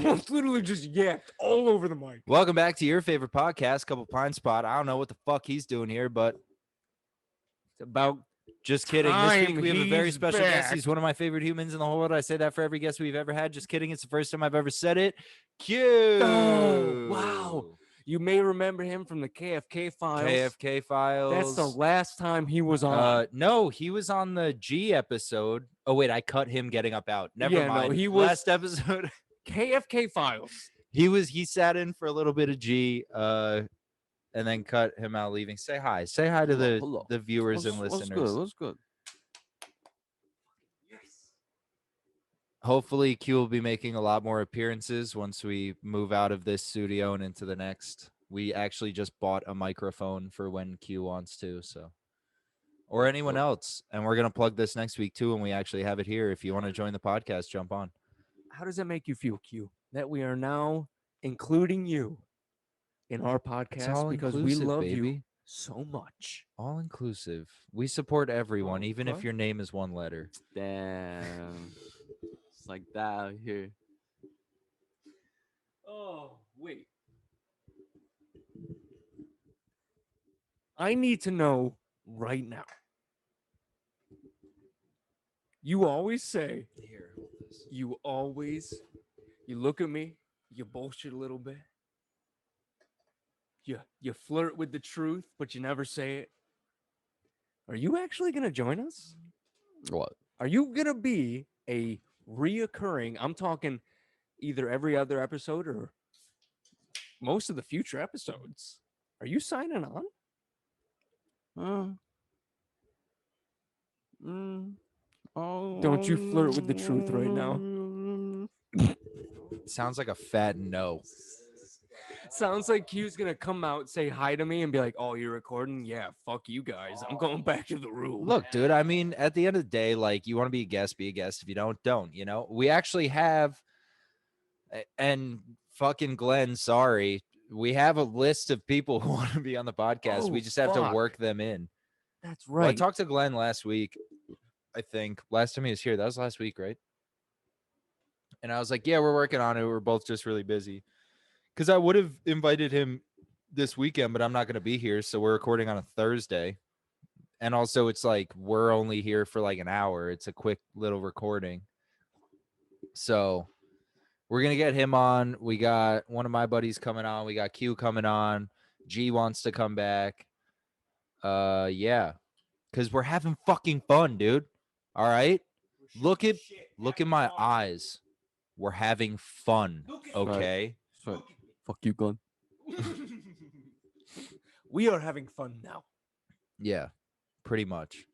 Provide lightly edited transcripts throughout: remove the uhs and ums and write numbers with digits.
almost literally just yacked all over the mic. Welcome back to your favorite podcast, Couple Pine Spot. I don't know what the fuck he's doing here, but It's about just kidding. This week time we have a very he's special guest. back. He's one of my favorite humans in the whole world. I say that for every guest we've ever had. Just kidding. It's the first time I've ever said it. Q. Oh, wow. You may remember him from the KFK Files. KFK Files. That's the last time he was on. No, he was on the G episode. Oh, wait, I cut him getting up out. Never Yeah, no, mind. he was- last episode. KFK Files. He sat in for a little bit of G, and then cut him out leaving. Say hi. Say hi to the viewers and listeners. What's good? Hopefully Q will be making a lot more appearances once we move out of this studio and into the next. We actually just bought a microphone for when Q wants to, so or anyone else. And we're gonna plug this next week too when we actually have it here. If you want to join the podcast, jump on. How does that make you feel, Q? That we are now including you in our podcast all because we inclusive, love you baby. so much. All inclusive. We support everyone, even if Okay. your name is one letter. Damn. It's like that out here. Oh, wait. I need to know right now. You always say, Here, hold this. you look at me, you bullshit a little bit. You flirt with the truth, but you never say it. Are you actually going to join us? What? Are you going to be a reoccurring, I'm talking either every other episode or most of the future episodes? Are you signing on? Don't you flirt with the truth right now. Sounds like a fat no. Sounds like Q's gonna come out, say hi to me, and be like, "Oh, you're recording? Yeah, fuck you guys. I'm going back to the room." Look, dude, I mean, at the end of the day, like, you want to be a guest, be a guest. If you don't, you know? We actually have, and fucking Glenn, sorry, we have a list of people who want to be on the podcast. Oh, we just have fuck. to work them in. That's Well, I right. talked to Glenn last week, I think. Last time he was here. That was last week, right? And I was like, yeah, we're working on it. We're both just really busy. Because I would have invited him this weekend, but I'm not going to be here. So we're recording on a Thursday. And also, it's like we're only here for like an hour. It's a quick little recording. So we're going to get him on. We got one of my buddies coming on. We got Q coming on. G wants to come back. Yeah. Because we're having fucking fun, dude. All right? Look at my eyes. We're having fun. Okay? Right. Fuck you, Glenn. We are having fun now. Yeah, pretty much.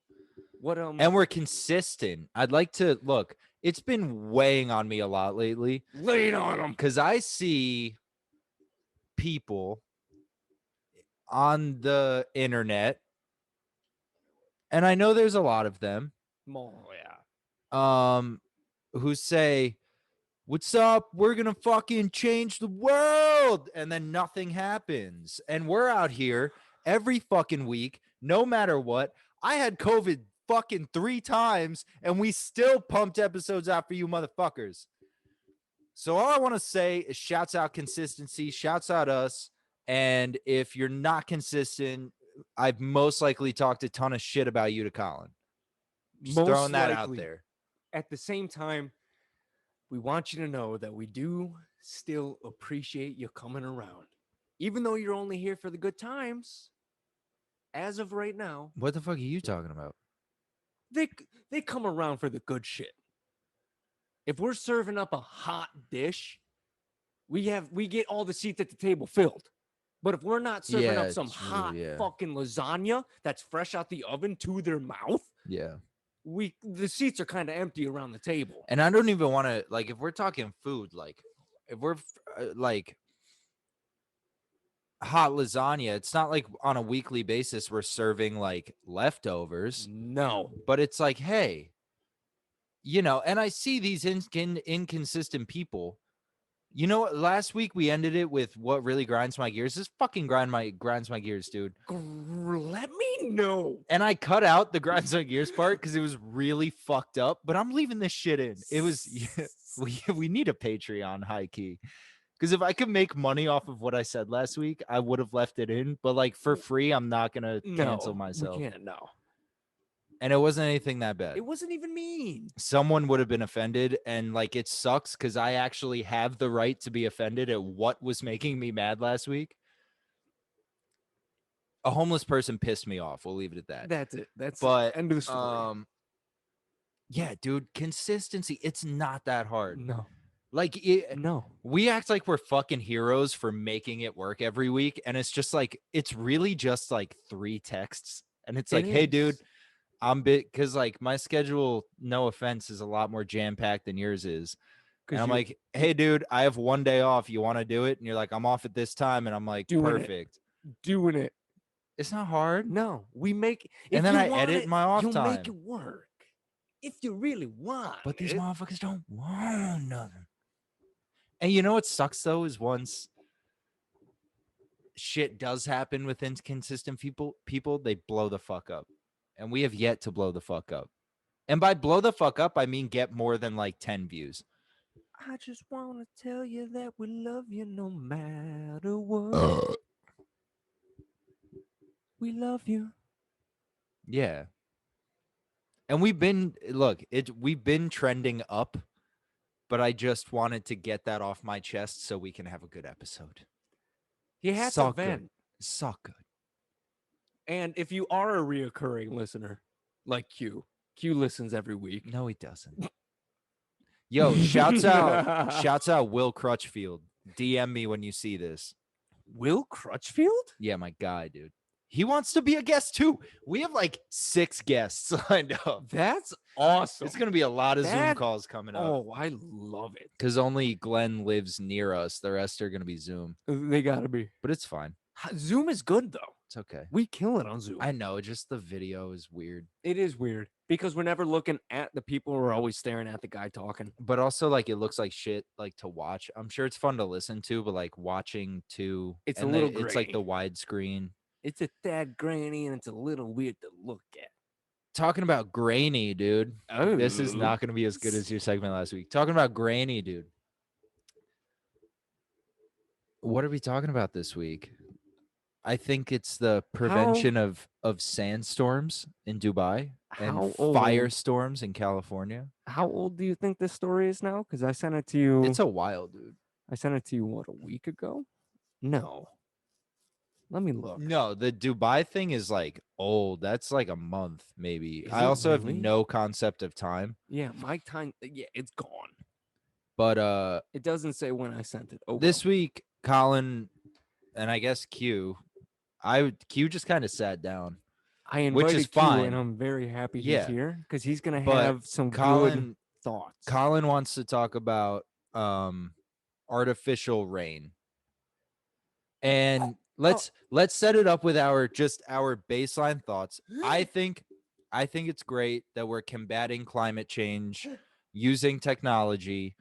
What And we're consistent. I'd like to look, it's been weighing on me a lot lately lay it on them. because I see people on the internet, and I know there's a lot of them, Oh yeah. who say, "What's up? We're gonna fucking change the world," and then nothing happens. And we're out here every fucking week, no matter what. I had COVID fucking 3 times, and we still pumped episodes out for you motherfuckers. So all I want to say is shouts out consistency, shouts out us. And if you're not consistent, I've most likely talked a ton of shit about you to Colin. Just Most throwing that out likely. there. At the same time, we want you to know that we do still appreciate you coming around. Even though you're only here for the good times, as of right now, What the fuck are you talking about? they come around for the good shit. If we're serving up a hot dish, we get all the seats at the table filled. But if we're not serving Yeah, up some true, hot yeah. fucking lasagna that's fresh out the oven to their mouth, Yeah. the seats are kind of empty around the table. And I don't even want to, like, if we're talking food, like, if we're like hot lasagna, it's not like on a weekly basis we're serving like leftovers, No. but it's like, hey, you know, and I see these inconsistent people. You know what? Last week we ended it with what really grinds my gears. This fucking grinds my gears, dude. Let me know. And I cut out the grinds my gears part because it was really fucked up, but I'm leaving this shit in. It was We need a Patreon, high key. Because if I could make money off of what I said last week, I would have left it in. But like for free, I'm not gonna cancel No, myself. we can't. No, And it wasn't anything that bad. it wasn't even mean. Someone would have been offended, and like it sucks because I actually have the right to be offended at what was making me mad last week. A homeless person pissed me off. We'll leave it at that. That's it. That's But end of the story. yeah, dude, consistency. It's not that hard. No, Like no. we act like we're fucking heroes for making it work every week, and it's just like it's really just like 3 texts, and it's like, hey, dude, is. I'm because like my schedule, no offense, is a lot more jam packed than yours is. And I'm like, hey, dude, I have 1 day off. You want to do it? And you're like, I'm off at this time, and I'm like, Doing it. perfect. Doing it. It's not hard. No, we make. And if then you I want edit it, my off you'll time. make it work if you really want. But these it. motherfuckers don't want nothing. And you know what sucks though is once shit does happen with inconsistent people, they blow the fuck up. And we have yet to blow the fuck up. And by blow the fuck up, I mean get more than like 10 views. I just want to tell you that we love you no matter what. We love you. Yeah. And we've been we've been trending up, but I just wanted to get that off my chest so we can have a good episode. He has So to good. vent. So good. And if you are a reoccurring listener, like Q listens every week. No, he doesn't. Yo, shouts out Will Crutchfield. DM me when you see this. Will Crutchfield? Yeah, my guy, dude. He wants to be a guest too. We have like 6 guests lined up. That's awesome. It's gonna be a lot of Zoom That- calls coming up. Oh, I love it. Because only Glenn lives near us. The rest are gonna be Zoom. They gotta be. But it's fine. Zoom is good though. It's okay. We kill it on Zoom. I know, just the video is weird. It is weird because we're never looking at the people. We're always staring at the guy talking. But also like it looks like shit like to watch. I'm sure it's fun to listen to, but like watching too. It's a and little it's like the grainy. widescreen. It's a tad grainy and it's a little weird to look at. Talking about grainy, dude. Oh, This is not going to be as good as your segment last week. Talking about grainy, dude. What are we talking about this week? I think it's the prevention of sandstorms in Dubai and How old- firestorms in California. How old do you think this story is now? Because I sent it to you. It's a while, dude. I sent it to you what, a week ago? No. Let me look. No, the Dubai thing is like old. That's like a month, maybe. Is I it also have really? no concept of time. Yeah, my time. Yeah, it's gone. But It doesn't say when I sent it. Oh, this week, Colin and I guess Q just kind of sat down. I invited is Q, fine. and I'm very happy he's Yeah. here because he's gonna But have some good Colin thoughts. Colin wants to talk about artificial rain. And let's set it up with our baseline thoughts. I think it's great that we're combating climate change using technology.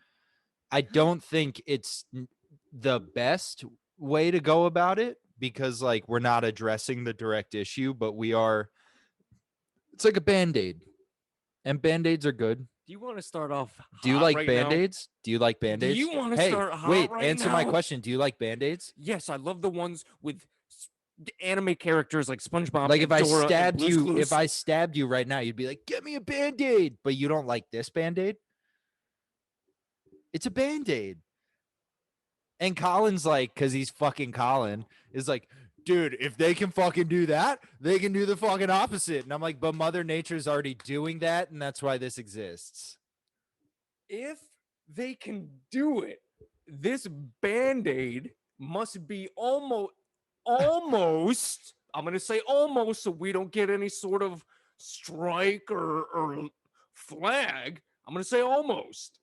I don't think it's the best way to go about it because like we're not addressing the direct issue, but it's like a Band-Aid. And Band-Aids are good. Do you want to start off? Do you hot like right now? Band-Aids? Do you like Band-Aids? you wanna Hey, start hot wait, right answer my now? question. Do you like Band-Aids? Yes, I love the ones with the anime characters like SpongeBob. Like if and I Dora and stabbed Blue's you, Clues. if I stabbed you right now, you'd be like, "Get me a Band-Aid." But you don't like this Band-Aid? It's a Band-Aid. And Colin's like, because he's fucking Colin, is like, dude, if they can fucking do that, they can do the fucking opposite. And I'm like, but Mother Nature's already doing that, and that's why this exists. if they can do it, this Band-Aid must be almost. I'm gonna say almost, so we don't get any sort of strike or flag. I'm gonna say almost.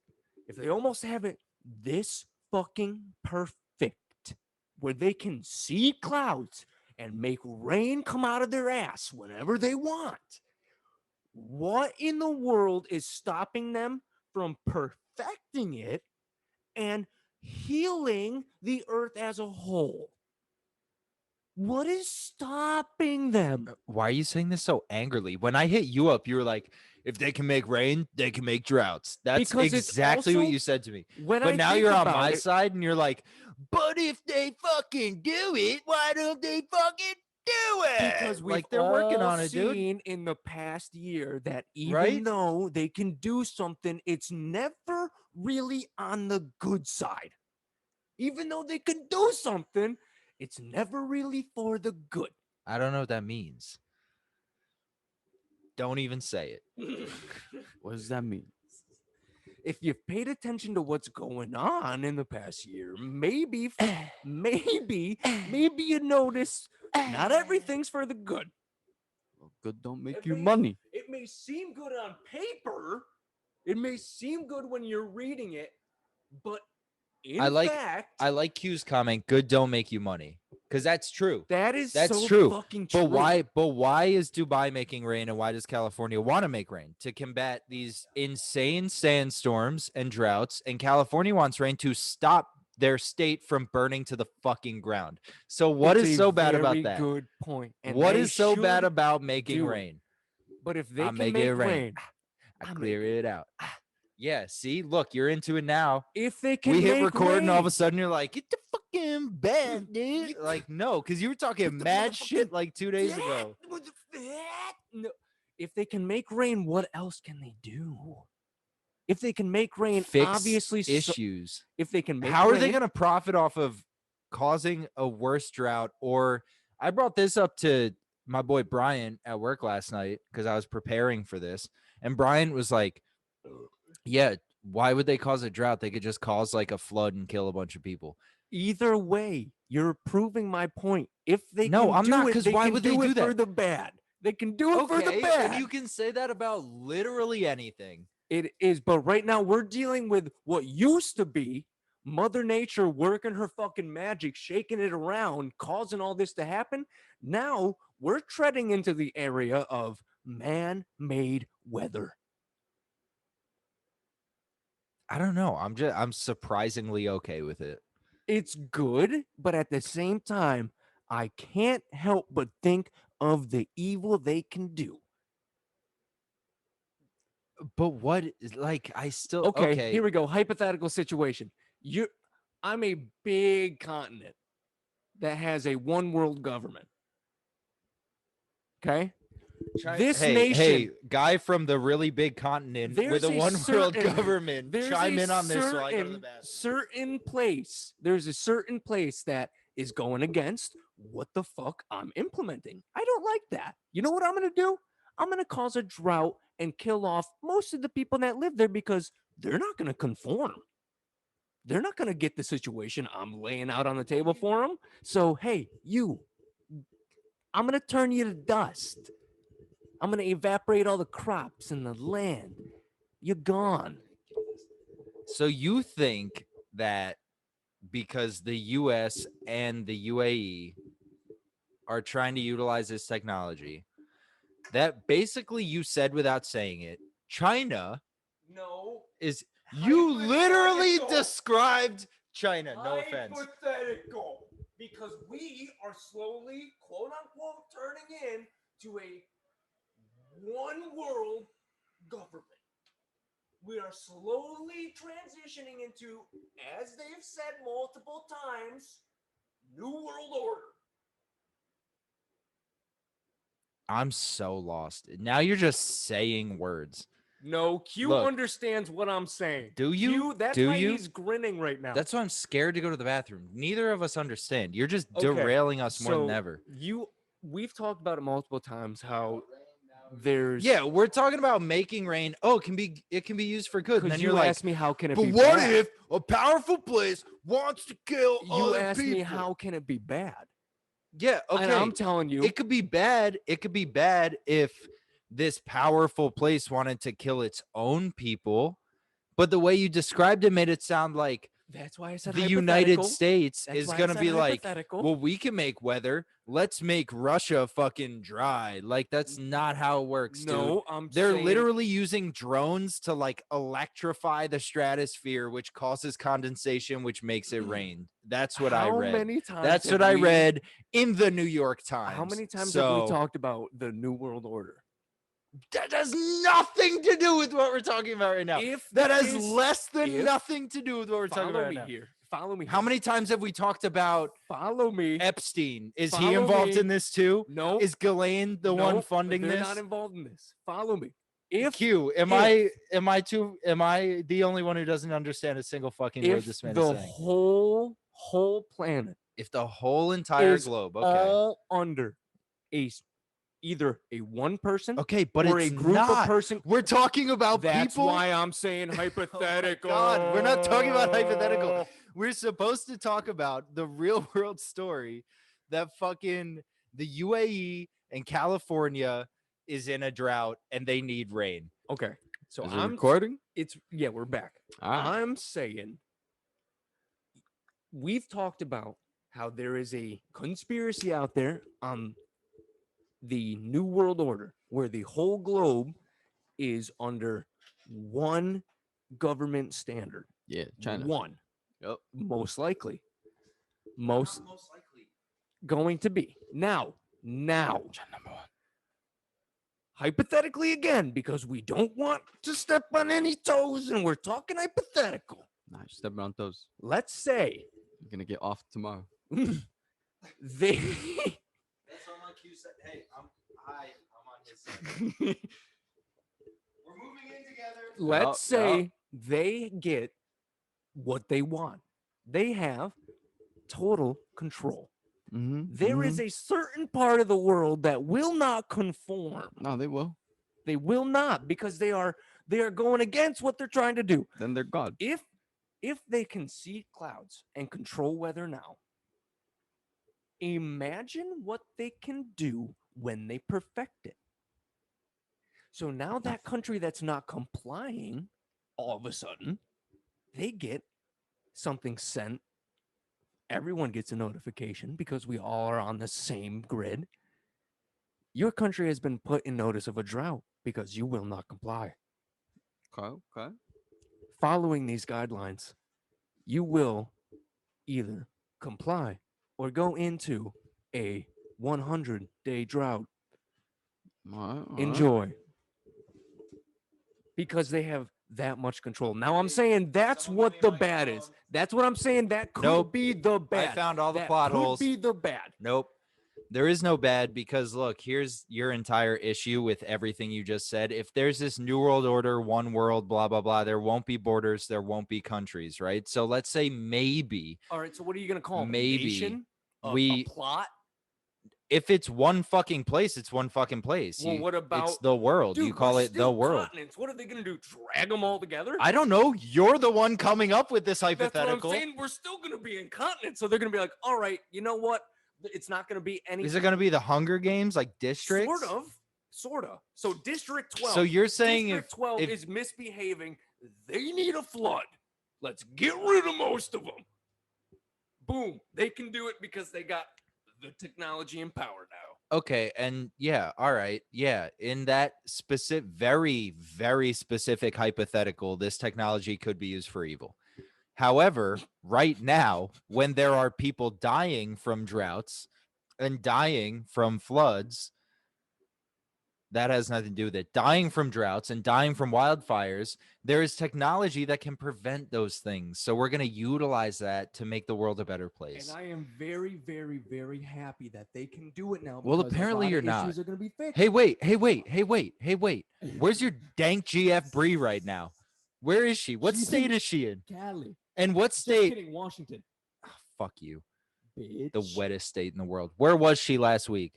If they almost have it this fucking perfect, where they can see clouds and make rain come out of their ass whenever they want, what in the world is stopping them from perfecting it and healing the earth as a whole? What is stopping them? Why are you saying this so angrily? When I hit you up, you were like, If they can make rain, they can make droughts. That's Because it's exactly what also- you said to me. When But I now think you're on about my it, side and you're like, but if they fucking do it, why don't they fucking do it? because we've like they're working all on it, dude. seen in the past year that even Right? though they can do something, it's never really on the good side. Even though they can do something, it's never really for the good. I don't know what that means. Don't even say it. What does that mean? If you've paid attention to what's going on in the past year, maybe you notice not everything's for the good. Well, good don't make It you may- money. It may seem good on paper. It may seem good when you're reading it, but in I fact, like Q's comment, good don't make you money. Because that's true. that's that's so true, fucking true. But why is Dubai making rain and why does California want to make rain? To combat these insane sandstorms and droughts, and California wants rain to stop their state from burning to the fucking ground. So what It's is a so bad about very that? Good point. And What they is so bad should about making do it. rain? But if they I'll can make make it rain. rain, I I'll clear make it out. Yeah, see, look, you're into it now. if they can We hit make record and all of a rain, sudden you're like, get the fucking bed, dude. Like, no, because you were talking the mad motherfucking shit like 2 days ago. No, if they can make rain, what else can they do? If they can make rain, Fix obviously, issues. if they can make How are rain, they going to profit off of causing a worse drought? Or I brought this up to my boy Brian at work last night because I was preparing for this. And Brian was like, yeah, why would they cause a drought? They could just cause like a flood and kill a bunch of people. Either way, you're proving my point. If they No, can I'm do not, it, 'cause they why can would they do do it for that? the bad. They can do it for the Okay, bad. and you can say that about literally anything. It is, but right now we're dealing with what used to be Mother Nature working her fucking magic, shaking it around, causing all this to happen. Now we're treading into the area of man-made weather. I don't know. I'm surprisingly okay with it. It's good, but at the same time, I can't help but think of the evil they can do. But what is like I still Okay, here we go. Hypothetical situation. I'm a big continent that has a one world government. Okay? This hey, nation, hey, guy from the really big continent with there's a a one world certain- government, there's chime a in on this so I go to the certain- bathroom. certain place. There's a certain place that is going against what the fuck I'm implementing. I don't like that. You know what I'm going to do? I'm going to cause a drought and kill off most of the people that live there because they're not going to conform. They're not going to get the situation I'm laying out on the table for them. So, hey, I'm going to turn you to dust. I'm going to evaporate all the crops and the land. You're gone. So you think that because the US and the UAE are trying to utilize this technology, that basically you said without saying it, China No. is you literally Hypothetical. described China, no offense. Hypothetical. Because we are slowly, quote unquote, turning in to a one world government. We are slowly transitioning into, as they've said multiple times, New World Order. I'm so lost. Now you're just saying words. No, Q Look, understands what I'm saying. do you? Q, that's Do why you? he's grinning right now. That's why I'm scared to go to the bathroom. Neither of us understand. You're just Okay, derailing us more than so ever. We've talked about it multiple times how there's Yeah, we're talking about making rain. Oh, it can be used for good. And because then you you're like, asked me how can it but be what bad? if a powerful place wants to kill You other asked people? me how can it be bad? Yeah, okay. And I'm telling you, It could be bad. It could be bad if this powerful place wanted to kill its own people. But the way you described it made it sound like that's why I said the United hypothetical. States That's is why I going to said be like, hypothetical. well, we can make weather. Let's make Russia fucking dry. Like, that's not how it works, dude. No, I'm They're saying, literally using drones to like electrify the stratosphere, which causes condensation, which makes it rain. That's what I how read. many times That's have what I we- read in the New York Times. How many times have So, we talked about the New World Order? That has nothing to do with what we're talking about right now. If That has this- less than if- nothing to do with what we're talking follow about me right now. here. Follow me. How here. many times have we talked about Follow me. Epstein? Is he Follow involved me. in this too? No. Is Ghislaine the one Nope, funding they're this? not involved in this. Follow me. If Q, am I the only one who doesn't understand a single fucking word if this man the is saying? whole planet If the whole entire is globe, okay. all under either a one person Okay, but or it's a group not. of person. We're talking about That's people. why I'm saying hypothetical. God, we're not talking about hypothetical. We're supposed to talk about the real world story that fucking the UAE and California is in a drought and they need rain. Okay, so Is it I'm recording? we're back. All right. I'm saying we've talked about how there is a conspiracy out there on the New World Order where the whole globe is under one government standard. Yeah, China. One, Yep. most likely. Most likely. going to be. Now, China number one. hypothetically again, because we don't want to step on any toes and we're talking hypothetical. Nah, you're stepping on toes. Let's say You're gonna get off tomorrow. they That's what my Q said. Hey, I'm on his side. We're moving in together. let's Yeah. say they get what they want. They have total control. Mm-hmm. There is a certain part of the world that will not conform. No, they will. They will not because they are going against what they're trying to do. Then they're God. If they can see clouds and control weather now, imagine what they can do when they perfect it. So now that country that's not complying, all of a sudden, they get something sent. Everyone gets a notification because we all are on the same grid. Your country has been put in notice of a drought because you will not comply. Okay. Following these guidelines, you will either comply or go into a 100-day drought. All right. Enjoy. Because they have that much control. Now I'm saying that's what the bad is. That's what I'm saying. That could Nope. be the bad. I found all the That plot could holes. be the bad. Nope. There is no bad because look, here's your entire issue with everything you just said. If there's this new world order, one world, blah, blah, blah, there won't be borders, there won't be countries, right? So let's say maybe All right. So what are you gonna call it? A Maybe nation? A we- plot? if it's one fucking place, it's one fucking place. Well, what about it's the world? Dude, you call we're it the still world. continents. What are they gonna do? Drag them all together? I don't know. You're the one coming up with this That's what I'm hypothetical. saying. We're still gonna be in continents, so they're gonna be like, all right, you know what? It's not gonna be any Is it going to be the Hunger Games, like districts? sort of. So District 12. So you're saying District 12 if- is misbehaving. They need a flood. Let's get rid of most of them. Boom. They can do it because they got the technology and power now. Okay, and yeah, all right, yeah. In that specific, very, very specific hypothetical, this technology could be used for evil. However, right now, when there are people dying from droughts and dying from floods, that has nothing to do with it. Dying from droughts and dying from wildfires, there is technology that can prevent those things. So we're going to utilize that to make the world a better place. And I am very, very, very happy that they can do it now. Well, because a apparently lot you're of not. issues are going to be fixed. Hey, wait. Where's your dank GF Bree right now? Where is she? What She's state in is she in? Cali. And what Just state? kidding, Washington. Ah, fuck you. Bitch. The wettest state in the world. Where was she last week?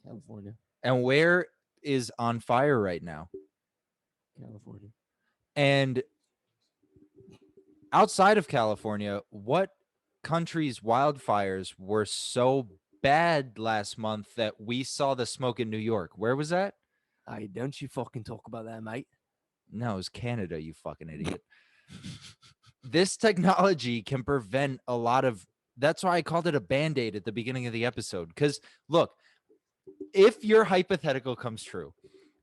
California. And where is on fire right now? California. And outside of California, what country's wildfires were so bad last month that we saw the smoke in New York? Where was that? Don't you fucking talk about that, mate. No, it was Canada, you fucking idiot. This technology can prevent a lot of. That's why I called it a band-aid at the beginning of the episode. Because look, if your hypothetical comes true,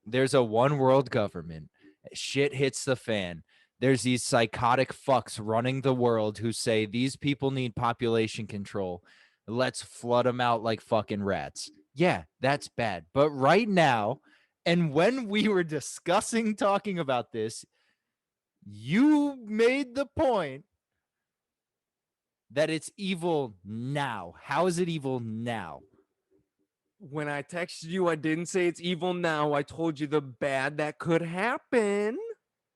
there's a one world government, shit hits the fan. There's these psychotic fucks running the world who say these people need population control. Let's flood them out like fucking rats. Yeah, that's bad. But right now, And when we were talking about this, you made the point that it's evil now. How is it evil now? When I texted you, I didn't say it's evil now. I told you the bad that could happen.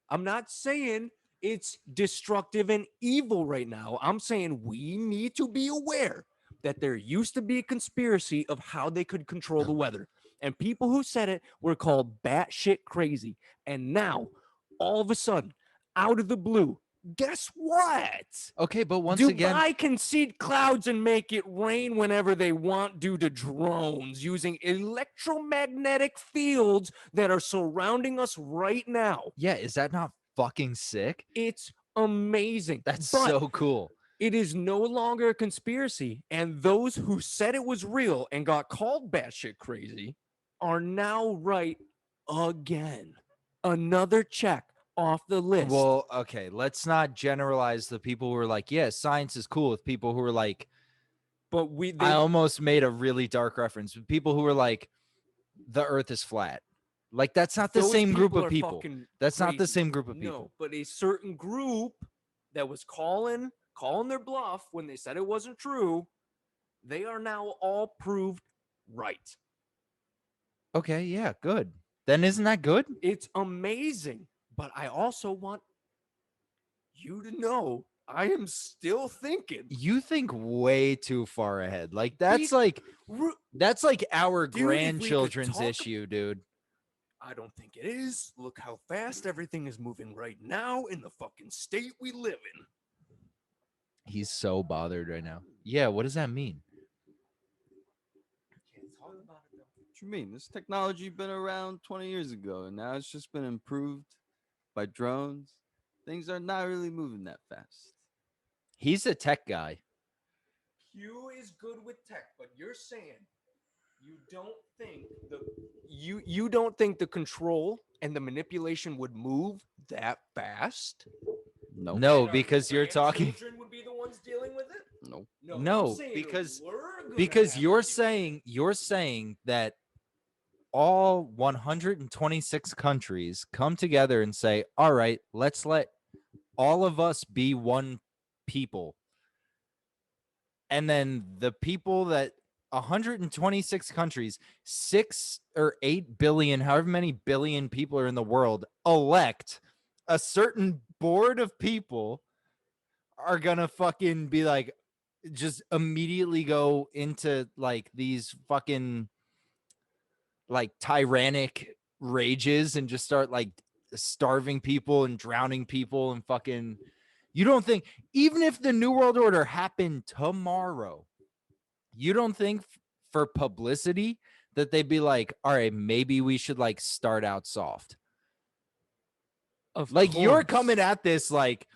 I'm not saying it's destructive and evil right now. I'm saying we need to be aware that there used to be a conspiracy of how they could control the weather. And people who said it were called batshit crazy. And now, all of a sudden, out of the blue, guess what? Okay, but once Dubai again, can seed clouds and make it rain whenever they want due to drones using electromagnetic fields that are surrounding us right now. yeah, is that not fucking sick? It's amazing. That's But so cool. it is no longer a conspiracy. And those who said it was real and got called batshit crazy are now right again. Another check off the list. Well, okay, let's not generalize the people who are like, yeah, science is cool, with people who are like, but I almost made a really dark reference with people who are like, the earth is flat. Like, that's not the those same group people of are people. fucking That's not the crazy. same group of people. No, but a certain group that was calling their bluff when they said it wasn't true, they are now all proved right. Okay, yeah, good. Then isn't that good? It's amazing. But I also want you to know I am still thinking. You think way too far ahead. Like, that's Be- like Ru- that's like our Dude, if we could grandchildren's talk- issue, dude. I don't think it is. Look how fast everything is moving right now in the fucking state we live in. He's so bothered right now. Yeah, what does that mean? What you mean? This technology been around 20 years ago, and now it's just been improved by drones. Things are not really moving that fast. He's a tech guy. Q is good with tech, but you're saying you don't think you don't think the control and the manipulation would move that fast? Nope. No, And our because you're talking grandchildren would be the ones dealing with it? Nope. I'm No, saying because- we're gonna because have you're to do it. saying that all 126 countries come together and say, all right, let's let all of us be one people. And then the people that 126 countries, 6 or 8 billion, however many billion people are in the world, elect a certain board of people are gonna fucking be like, just immediately go into like these fucking like tyrannic rages and just start like starving people and drowning people and fucking. You don't think, even if the New World Order happened tomorrow, you don't think for publicity that they'd be like, all right, maybe we should like start out soft? Of Like, you're course. coming at this like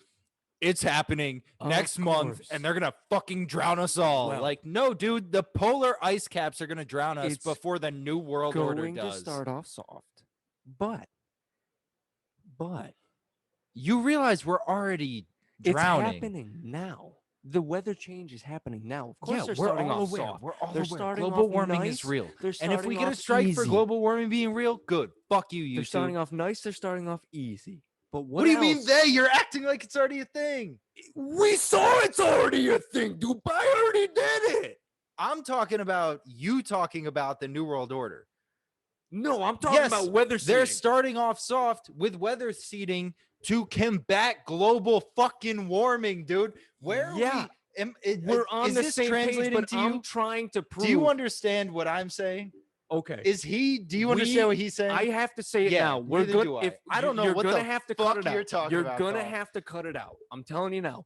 it's happening Of next month course. and they're gonna fucking drown us all. Well, like, no, dude, the polar ice caps are gonna drown us it's before the New World Order going to does. start off soft. But You realize we're already drowning. it's happening now. The weather change is happening now. Of course, Yeah, they're we're starting all off aware. soft. We're all They're aware. starting Global off warming nice. is real. They're And if starting we get a off strike for easy. global warming being real, good. Fuck you, They're YouTube. starting off nice. They're starting off easy. But What do you mean else? they? You're acting like it's already a thing. We saw it's already a thing. Dubai already did it. I'm talking about you talking about the New World Order. No, I'm talking Yes, about weather. They're seeding. starting off soft with weather seeding to combat global fucking warming, dude. Where are Yeah. We're on is the this same page, translating but to I'm you? trying to prove. Do you understand what I'm saying? Okay. Do you understand what he's saying? I have to say it Yeah, now. We're neither good. do I. If I don't know you're what gonna the have to fuck cut it out. you're talking about, You're gonna Carl. have to cut it out. I'm telling you now.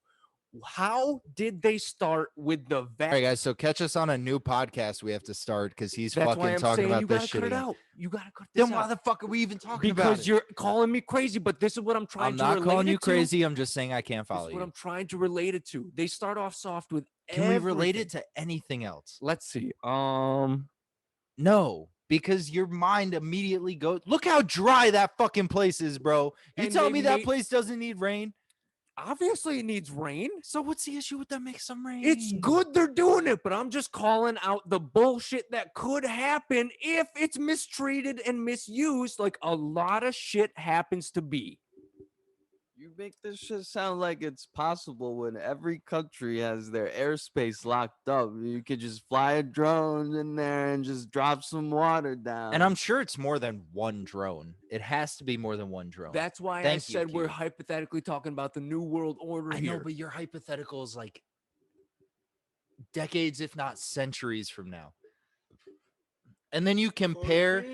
How did they start with the All right, vaccine? guys. So catch us on a new podcast we have to start because he's That's why fucking I'm talking saying about you this gotta shit cut it again. out. You gotta cut this Then why out. the fuck are we even talking about Because it? you're calling me crazy, but this is what I'm trying I'm to not relate calling it you to. crazy. I'm just saying I can't This follow is what you. I'm trying to relate it to. They start off soft with Can we relate it everything. to anything else? Let's see. No, because your mind immediately goes. Look how dry that fucking place is, bro. You And tell they me that made- place doesn't need rain? Obviously, it needs rain. So what's the issue with them making some rain? It's good they're doing it, but I'm just calling out the bullshit that could happen if it's mistreated and misused, like a lot of shit happens to be. You make this shit sound like it's possible when every country has their airspace locked up. You could just fly a drone in there and just drop some water down. And I'm sure it's more than one drone. It has to be more than one drone. That's why I Thank you, said we're Q. hypothetically talking about the New World Order I here. know, but your hypothetical is like decades, if not centuries from now. And then you compare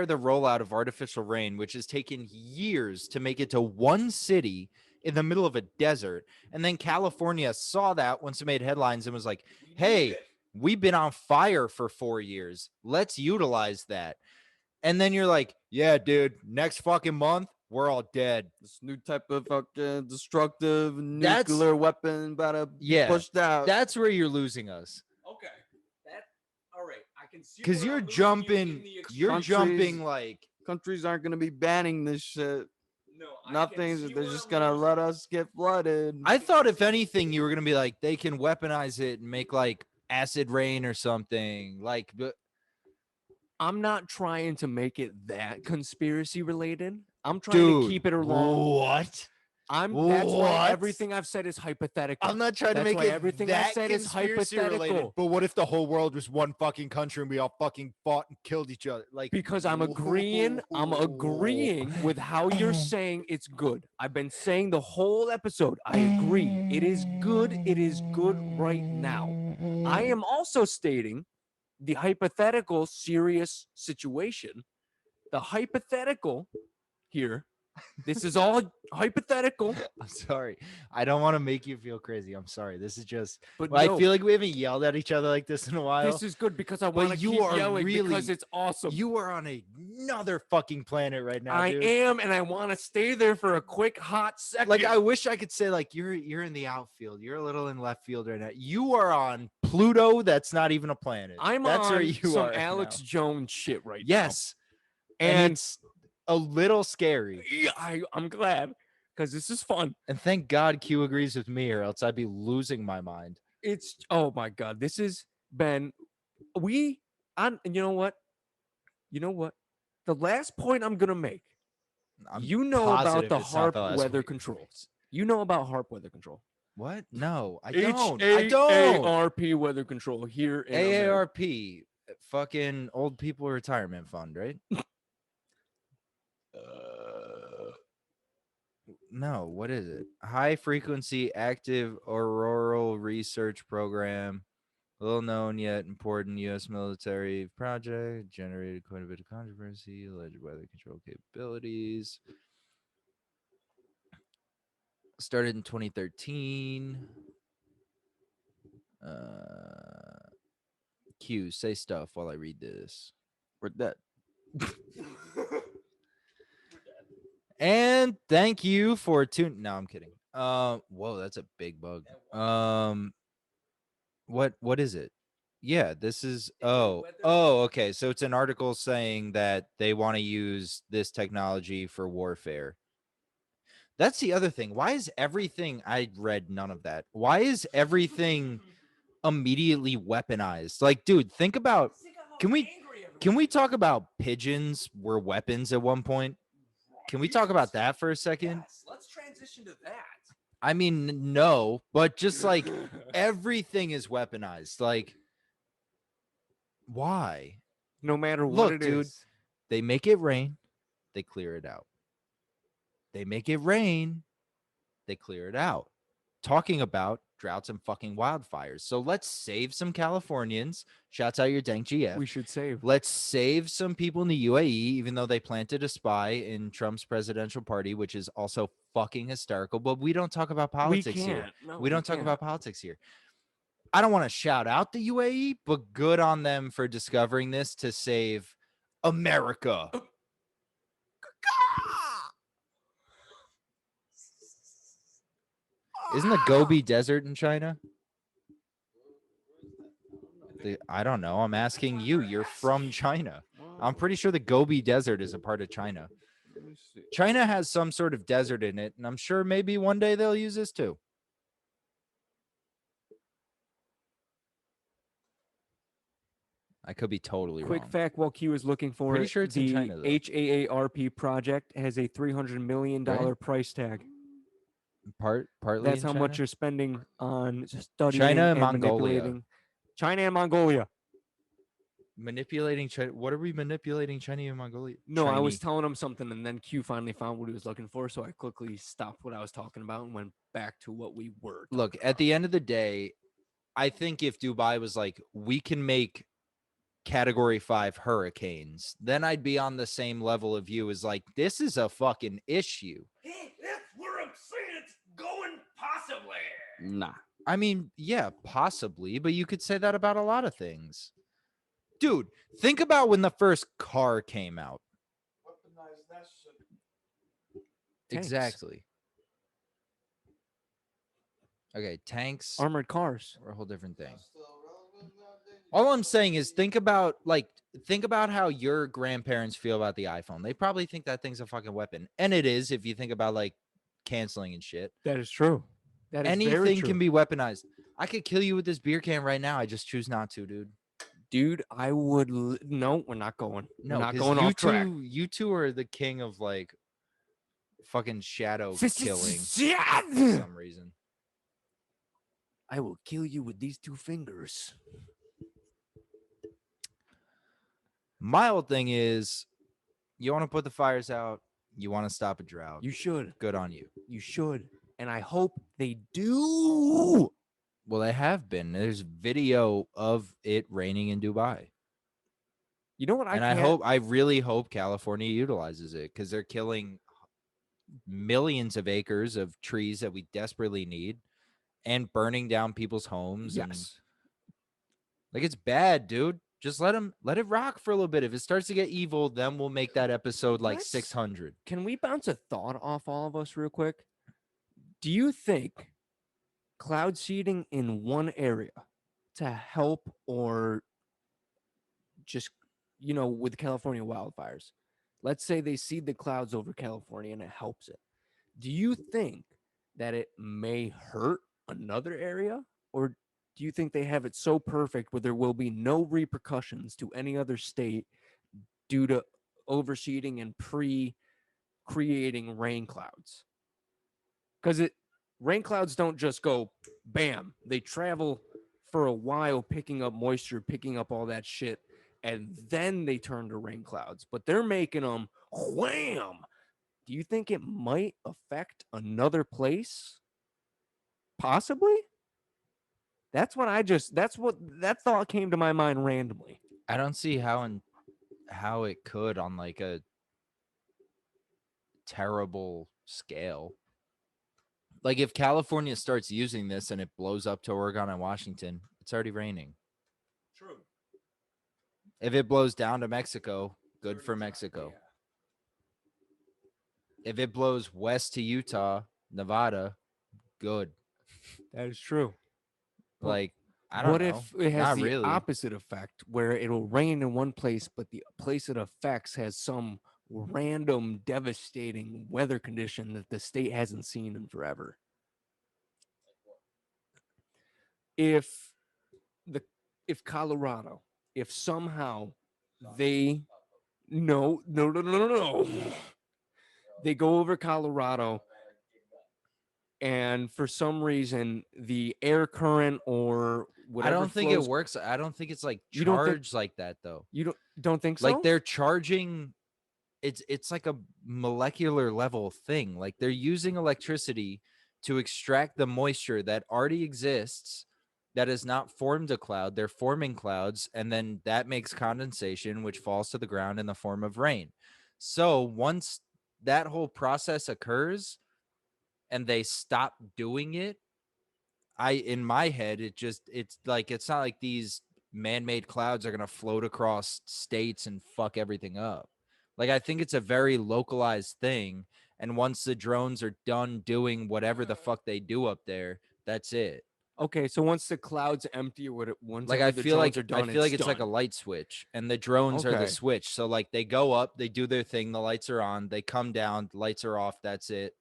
the rollout of artificial rain, which has taken years to make it to one city in the middle of a desert. And then California saw that once it made headlines and was like, hey, we've been on fire for 4 years. Let's utilize that. And then you're like, yeah, dude, next fucking month, we're all dead. This new type of fucking destructive That's- nuclear weapon about to be Yeah, pushed out. That's where you're losing us. Okay. That all right. I can see Because where you're I'm losing you jumping, in the you're Countries- jumping like, Countries aren't gonna be banning this shit. No, I can Nothing's. see They're where just I'm gonna losing let you. us get flooded. I thought if anything, you were gonna be like, they can weaponize it and make like acid rain or something. Like, but I'm not trying to make it that conspiracy related. I'm trying to dude, keep it along. what? That's why What? everything I've said is hypothetical. I'm not trying to That's make why it everything I that said is conspiracy related. hypothetical. But what if the whole world was one fucking country and we all fucking fought and killed each other? Like, Because I'm agreeing with how you're saying it's good. I've been saying the whole episode. I agree. It is good. It is good right now. I am also stating the hypothetical serious situation. The hypothetical here. This is all hypothetical. I'm sorry. I don't want to make you feel crazy. I'm sorry. This is just. But Well, no, I feel like we haven't yelled at each other like this in a while. this is good because I But want to you keep are yelling because really- it's awesome. You are on another fucking planet right now, I dude. am, and I want to stay there for a quick hot second. Like, I wish I could say like you're in the outfield. You're a little in left field right now. You are on Pluto. That's not even a planet. That's on where you some are right Alex now. Jones shit right Yes, now. and And it's a little scary. yeah, I'm glad because this is fun. And thank God Q agrees with me, or else I'd be losing my mind. It's oh my god, this has been you know what? The last point I'm gonna make. I'm You know about positive the it's not HARP the last weather week. controls. You know about HARP weather control. What? No, I don't. I don't. AARP weather control here in America. AARP, fucking old people retirement fund, right? No, what is it? High frequency active auroral research program. Little known yet important U.S. military project. Generated quite a bit of controversy. Alleged weather control capabilities. Started in 2013. Q, say stuff while I read this. We're dead. And thank you for tuning. No, I'm kidding. Whoa, that's a big bug. What is it? Yeah, this is okay. So it's an article saying that they want to use this technology for warfare. That's the other thing. Why is everything I read none of that? Why is everything immediately weaponized? Like, dude, think about can we talk about pigeons were weapons at one point? Can we talk about that for a second? Yes, let's transition to that. I mean, no, but just like everything is weaponized. Like, why? No matter what Look, it dude, is. they make it rain, they clear it out. They make it rain, they clear it out. Talking about droughts and fucking wildfires. So let's save some Californians. Shouts out your dank GF. We should save. Let's save some people in the UAE, even though they planted a spy in Trump's presidential party, which is also fucking hysterical. But we don't talk about politics here. No, We don't talk can't. about politics here. I don't want to shout out the UAE, but good on them for discovering this to save America. Isn't the Gobi Desert in China? I don't know. I'm asking you. You're from China. I'm pretty sure the Gobi Desert is a part of China. Let me see. China has some sort of desert in it, and I'm sure maybe one day they'll use this too. I could be totally Quick wrong. fact while Q is looking for Pretty it, sure it's in the China, though. HAARP project has a $300 million Right? price tag. Partly That's in how China? much you're spending on studying China and and Mongolia. manipulating. China and Mongolia. Manipulating China. What are we manipulating China and Mongolia? No, I was Chinese. telling him something, and then Q finally found what he was looking for, so I quickly stopped what I was talking about and went back to what we were. Look, talking at about. the end of the day, I think if Dubai was like, we can make category 5 hurricanes, then I'd be on the same level of you as like, this is a fucking issue. That's where I'm saying it's going, possibly. Nah. I mean, yeah, possibly, but you could say that about a lot of things. Dude, think about when the first car came out. Tanks. Exactly. Okay, tanks Armored cars. are a whole different thing. All I'm saying is think about how your grandparents feel about the iPhone. They probably think that thing's a fucking weapon. And it is if you think about like canceling and shit. That is true. That is very Anything true. can be weaponized. I could kill you with this beer can right now. I just choose not to, dude. Dude, I would. No, we're not going. No, we're not 'cause going you off track. you two are the king of like fucking shadow killing for I some reason. will kill you with these 2 fingers. My whole thing is you want to put the fires out, you want to stop a drought. You should. Good on you. You should. And I hope they do. Well, they have been. There's video of it raining in Dubai. You know what I really hope California utilizes it because they're killing millions of acres of trees that we desperately need and burning down people's homes. And, Yes. like, it's bad, dude. Just let it rock for a little bit. If it starts to get evil, then we'll make that episode like Let's- 600. Can we bounce a thought off all of us real quick? Do you think cloud seeding in one area to help or just, with California wildfires, let's say they seed the clouds over California and it helps it. Do you think that it may hurt another area? Or do you think they have it so perfect where there will be no repercussions to any other state due to overseeding and creating rain clouds? Because rain clouds don't just go bam. They travel for a while, picking up moisture, picking up all that shit, and then they turn to rain clouds. But they're making them wham. Do you think it might affect another place? Possibly. That thought came to my mind randomly. I don't see how it could on like a terrible scale. Like if California starts using this and it blows up to Oregon and Washington, it's already raining. True. If it blows down to Mexico, good for Mexico. If it blows west to Utah, Nevada, good. That is true. Like, I don't What know. if it has Not the really. opposite effect where it'll rain in one place, but the place it affects has some random devastating weather condition that the state hasn't seen in forever? If Colorado, if somehow they no, they go over Colorado and for some reason the air current or whatever I don't think flows, it works. I don't think it's like You don't think- charged like that though. You don't think so? Like they're charging it's like a molecular level thing. Like they're using electricity to extract the moisture that already exists that has not formed a cloud. They're forming clouds, and then that makes condensation, which falls to the ground in the form of rain. So once that whole process occurs and they stop doing it, in my head, it's not like these man-made clouds are gonna float across states and fuck everything up. Like, I think it's a very localized thing. And once the drones are done doing whatever the fuck they do up there, that's it. Okay, so once the clouds empty or what it once Like ever I the feel like drones are done, I feel like it's like a done. light switch, and the drones are the Okay. switch. So like they go up, they do their thing, the lights are on, they come down, the lights are off, that's it,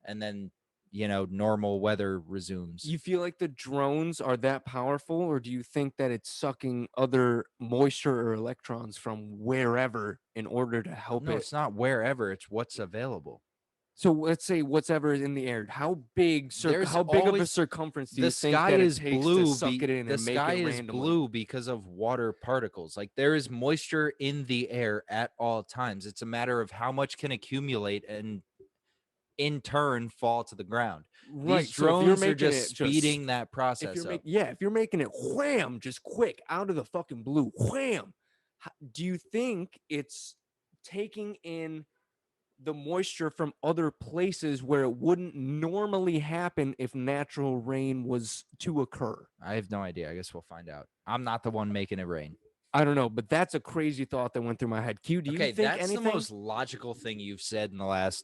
and then normal weather resumes. You feel like the drones are that powerful, or do you think that it's sucking other moisture or electrons from wherever in order to help No, it? it's not wherever, it's what's available. So let's say whatever is in the air. How big? There's How big of a always- circumference do The you think sky that is it takes blue. to suck it in The and make sky it is randomly? blue because of water particles. Like there is moisture in the air at all times. It's a matter of how much can accumulate and in turn fall to the ground. Right. These So if you're drones are making just it speeding that if process you're up. if you're making it wham, just quick out of the fucking blue, wham. Do you think it's taking in the moisture from other places where it wouldn't normally happen if natural rain was to occur? I have no idea. I guess we'll find out. I'm not the one making it rain. I don't know, but that's a crazy thought that went through my head. Q, do you Okay, think that's anything? the most logical thing you've said in the last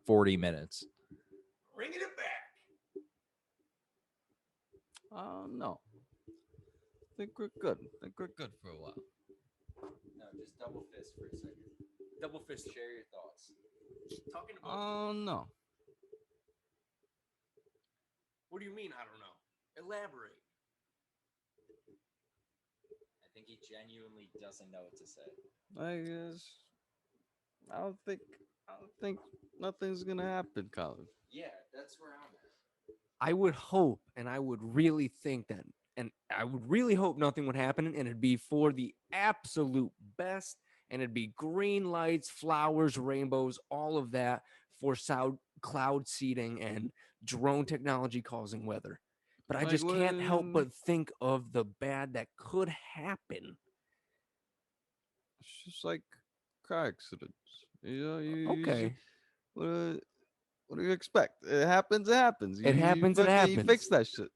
40 minutes. Bringing it back. No. I think we're good. I think we're good for a while. No, just double fist for a second. Double fist. Share your thoughts. Talking about. No. What do you mean? I don't know. Elaborate. I think he genuinely doesn't know what to say. I guess I don't think nothing's gonna happen, Colin. Yeah, that's where I'm at. I would hope, and I would really think that, and I would really hope nothing would happen, and it'd be for the absolute best, and it'd be green lights, flowers, rainbows, all of that for cloud seeding and drone technology causing weather. But I Like just can't help when- but think of the bad that could happen. It's just like car accidents. You Okay. what do you expect? It happens. It happens. It happens, it fucking- You fix happens. that shit.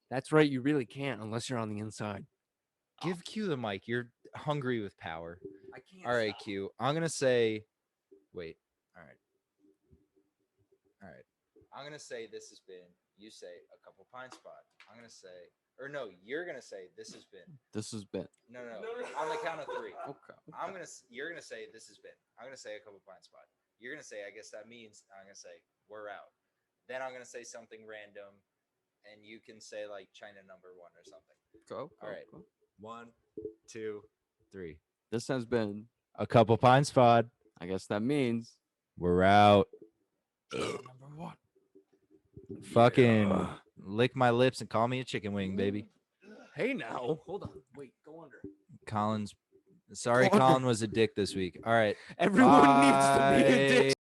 That's right. You really can't unless you're on the inside. Give Q the mic. You're hungry with power. I can't. All right, Q. I'm gonna say. Wait. All right. All right. I'm gonna say this has been. You say a couple pine spot. I'm gonna say, or no, you're gonna say this has been. This has been No. On the count of three. okay. You're gonna say this has been. I'm gonna say a couple pine spot. You're gonna say I guess that means. I'm gonna say we're out. Then I'm gonna say something random, and you can say like China number 1 or something. Go. All right. 1, 2, 3. This has been. A couple pine spot. I guess that means We're out. number 1. Fucking Yeah. lick my lips and call me a chicken wing, baby. Hey, now. Hold on. Wait. Go under. Collins. Sorry, Go under. Colin was a dick this week. All right. Everyone needs to be a dick. Bye.